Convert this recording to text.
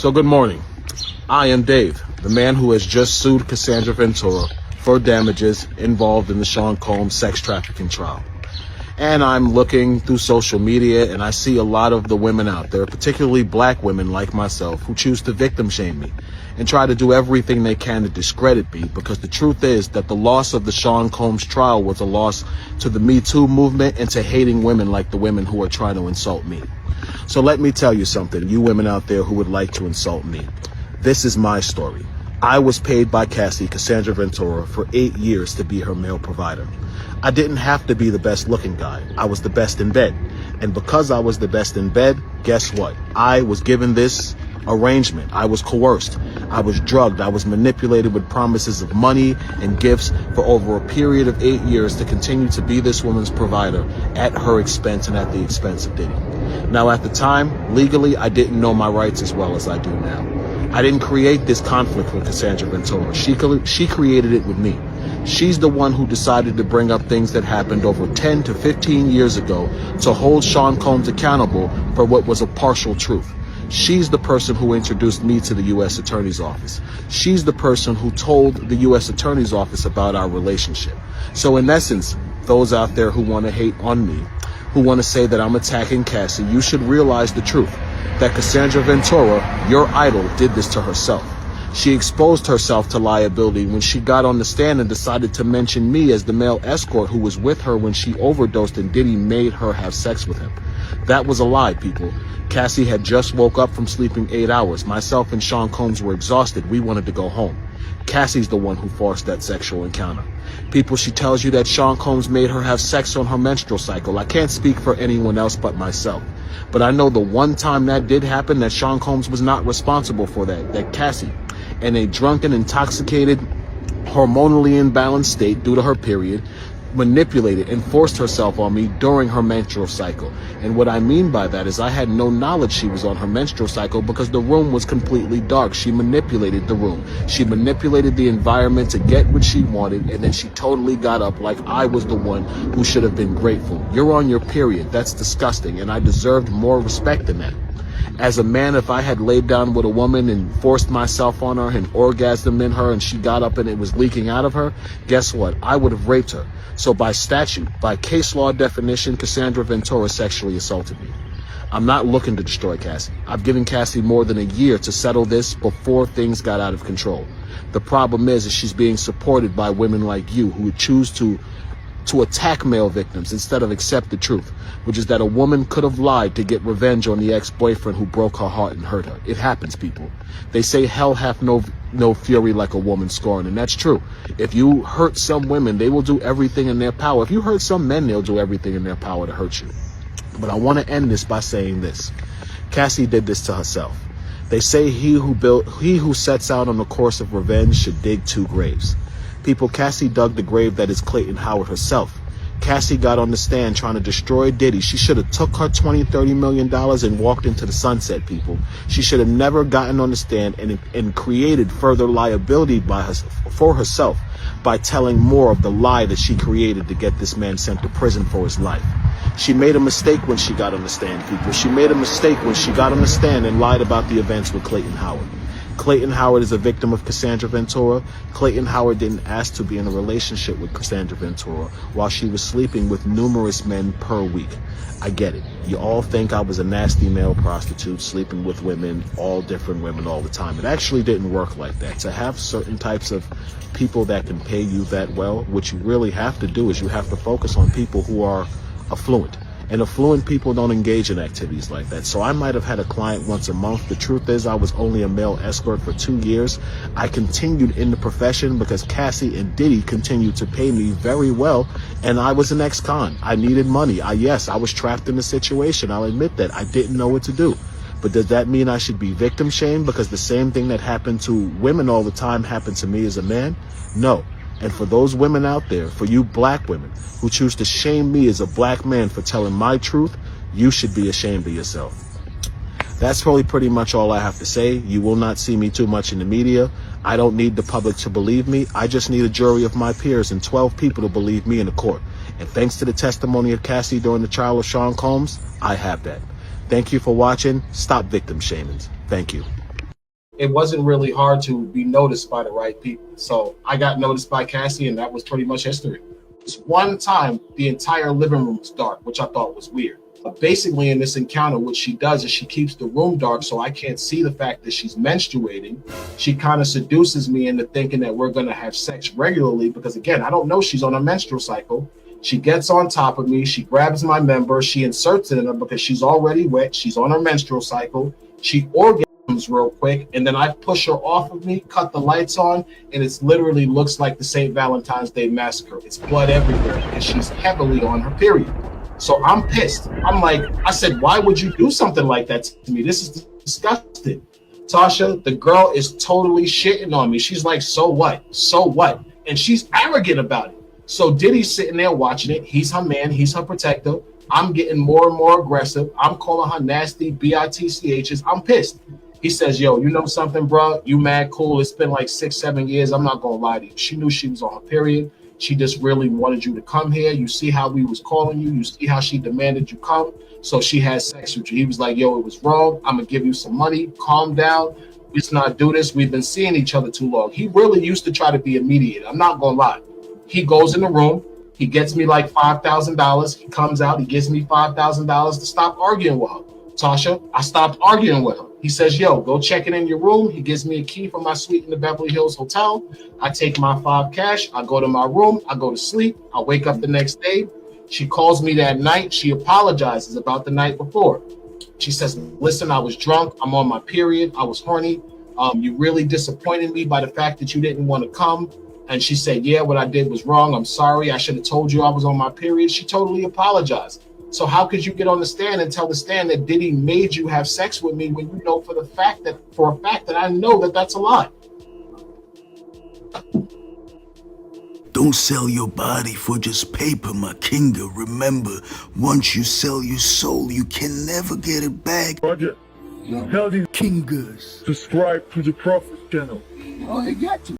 So good morning. I am Dave, the man who has just sued Cassandra Ventura for damages involved in the Sean Combs sex trafficking trial. And I'm looking through social media and I see a lot of the women out there, particularly black women like myself, who choose to victim shame me and try to do everything they can to discredit me, because the truth is that the loss of the Sean Combs trial was a loss to the Me Too movement and to hating women like the women who are trying to insult me. So let me tell you something, you women out there who would like to insult me. This is my story. I was paid by Cassie, Cassandra Ventura, for 8 years to be her male provider. I didn't have to be the best looking guy. I was the best in bed. And because I was the best in bed, guess what? I was given this arrangement. I was coerced. I was drugged. I was manipulated with promises of money and gifts for over a period of 8 years to continue to be this woman's provider at her expense and at the expense of Diddy. Now, at the time, legally, I didn't know my rights as well as I do now. I didn't create this conflict with Cassandra Ventura. She created it with me. She's the one who decided to bring up things that happened over 10 to 15 years ago to hold Sean Combs accountable for what was a partial truth. She's the person who introduced me to the U.S. Attorney's Office. She's the person who told the U.S. Attorney's Office about our relationship. So in essence, those out there who want to hate on me, who want to say that I'm attacking Cassie, you should realize the truth, that Cassandra Ventura, your idol, did this to herself. She exposed herself to liability when she got on the stand and decided to mention me as the male escort who was with her when she overdosed and Diddy made her have sex with him. That was a lie, people. Cassie had just woke up from sleeping 8 hours. Myself and Sean Combs were exhausted. We wanted to go home. Cassie's the one who forced that sexual encounter. People, she tells you that Sean Combs made her have sex on her menstrual cycle. I can't speak for anyone else but myself. But I know the one time that did happen, that Sean Combs was not responsible for that Cassie, in a drunken, intoxicated, hormonally imbalanced state due to her period, manipulated and forced herself on me during her menstrual cycle. And what I mean by that is I had no knowledge she was on her menstrual cycle because the room was completely dark. She manipulated the room. She manipulated the environment to get what she wanted, and then she totally got up like I was the one who should have been grateful. You're on your period. That's disgusting, and I deserved more respect than that. As a man, if I had laid down with a woman and forced myself on her and orgasmed in her and she got up and it was leaking out of her, guess what? I would have raped her. So by statute, by case law definition, Cassandra Ventura sexually assaulted me. I'm not looking to destroy Cassie. I've given Cassie more than a year to settle this before things got out of control. The problem is she's being supported by women like you who would choose to attack male victims instead of accept the truth, which is that a woman could have lied to get revenge on the ex-boyfriend who broke her heart and hurt her. It happens, people. They say hell hath no fury like a woman scorned, and that's true. If you hurt some women, they will do everything in their power. If you hurt some men, they'll do everything in their power to hurt you. But I want to end this by saying this. Cassie did this to herself. They say he who sets out on the course of revenge should dig 2 graves. People, Cassie dug the grave that is Clayton Howard herself. Cassie got on the stand trying to destroy Diddy. She should have took her $20-30 million and walked into the sunset, people. She should have never gotten on the stand and created further liability for herself by telling more of the lie that she created to get this man sent to prison for his life. She made a mistake when she got on the stand, people. She made a mistake when she got on the stand and lied about the events with Clayton Howard. Clayton Howard is a victim of Cassandra Ventura. Clayton Howard didn't ask to be in a relationship with Cassandra Ventura while she was sleeping with numerous men per week. I get it. You all think I was a nasty male prostitute sleeping with women, all different women all the time. It actually didn't work like that. To have certain types of people that can pay you that well, what you really have to do is you have to focus on people who are affluent. And affluent people don't engage in activities like that. So I might have had a client once a month. The truth is I was only a male escort for 2 years. I continued in the profession because Cassie and Diddy continued to pay me very well. And I was an ex-con. I needed money. Yes, I was trapped in a situation. I'll admit that. I didn't know what to do. But does that mean I should be victim shamed because the same thing that happened to women all the time happened to me as a man? No. And for those women out there, for you black women who choose to shame me as a black man for telling my truth, you should be ashamed of yourself. That's probably pretty much all I have to say. You will not see me too much in the media. I don't need the public to believe me. I just need a jury of my peers and 12 people to believe me in the court. And thanks to the testimony of Cassie during the trial of Sean Combs, I have that. Thank you for watching. Stop victim shaming. Thank you. it wasn't really hard to be noticed by the right people. So I got noticed by Cassie, and that was pretty much history. Just one time, the entire living room was dark, which I thought was weird. But basically, in this encounter, what she does is she keeps the room dark so I can't see the fact that she's menstruating. She kind of seduces me into thinking that we're going to have sex regularly because, again, I don't know she's on a menstrual cycle. She gets on top of me. She grabs my member. She inserts it in her because she's already wet. She's on her menstrual cycle. She orgasms real quick, and then I push her off of me, cut the lights on, and it literally looks like the St. Valentine's Day massacre. It's blood everywhere, and she's heavily on her period. So I'm pissed. I'm like, I said, why would you do something like that to me? This is disgusting. Tasha, the girl is totally shitting on me. She's like, so what? So what? And she's arrogant about it. So Diddy's sitting there watching it. He's her man. He's her protector. I'm getting more and more aggressive. I'm calling her nasty bitchs. I'm pissed. He says, yo, you know something, bro? You mad cool. It's been like 6-7 years. I'm not going to lie to you. She knew she was on her period. She just really wanted you to come here. You see how we was calling you. You see how she demanded you come. So she had sex with you. He was like, yo, it was wrong. I'm going to give you some money. Calm down. Let's not do this. We've been seeing each other too long. He really used to try to be a mediator. I'm not going to lie. He goes in the room. He gets me like $5,000. He comes out. He gives me $5,000 to stop arguing with her. Tasha, I stopped arguing with her. He says, yo, go check it in your room. He gives me a key for my suite in the Beverly Hills Hotel. I take my $5 cash. I go to my room. I go to sleep. I wake up the next day. She calls me that night. She apologizes about the night before. She says, listen, I was drunk. I'm on my period. I was horny. You really disappointed me by the fact that you didn't want to come. And she said, yeah, what I did was wrong. I'm sorry. I should have told you I was on my period. She totally apologized. So how could you get on the stand and tell the stand that Diddy made you have sex with me when you know for a fact that I know that that's a lie? Don't sell your body for just paper, my kinga. Remember, once you sell your soul, you can never get it back. Roger. Tell these Kingas. subscribe to the Prophet channel. Oh, they got you.